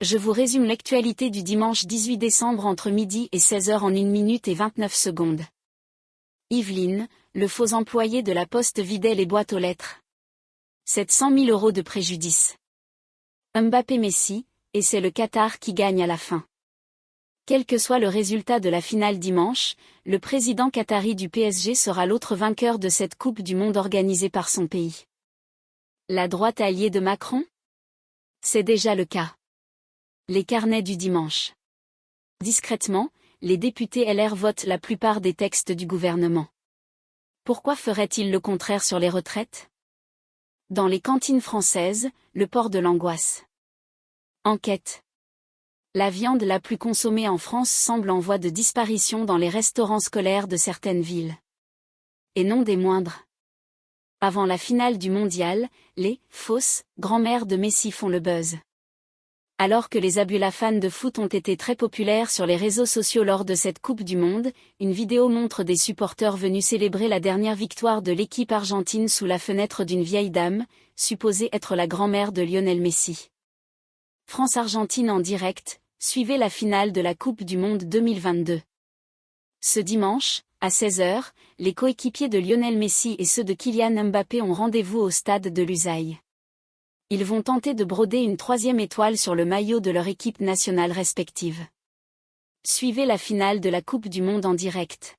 Je vous résume l'actualité du dimanche 18 décembre entre midi et 16h en 1 minute et 29 secondes. Yveline, le faux employé de la Poste vidait les boîtes aux lettres. 700 000 € de préjudice. Mbappé-Messi, et c'est le Qatar qui gagne à la fin. Quel que soit le résultat de la finale dimanche, le président qatari du PSG sera l'autre vainqueur de cette Coupe du Monde organisée par son pays. La droite alliée de Macron? C'est déjà le cas. Les carnets du dimanche. Discrètement, les députés LR votent la plupart des textes du gouvernement. Pourquoi ferait-il le contraire sur les retraites? Dans les cantines françaises, le port de l'angoisse. Enquête. La viande la plus consommée en France semble en voie de disparition dans les restaurants scolaires de certaines villes. Et non des moindres. Avant la finale du mondial, les « fausses » grand-mères de Messi font le buzz. Alors que les Abula fans de foot ont été très populaires sur les réseaux sociaux lors de cette Coupe du Monde, une vidéo montre des supporters venus célébrer la dernière victoire de l'équipe argentine sous la fenêtre d'une vieille dame, supposée être la grand-mère de Lionel Messi. France-Argentine en direct, suivez la finale de la Coupe du Monde 2022. Ce dimanche, à 16h, les coéquipiers de Lionel Messi et ceux de Kylian Mbappé ont rendez-vous au stade de Lusail. Ils vont tenter de broder une 3e étoile sur le maillot de leur équipe nationale respective. Suivez la finale de la Coupe du Monde en direct.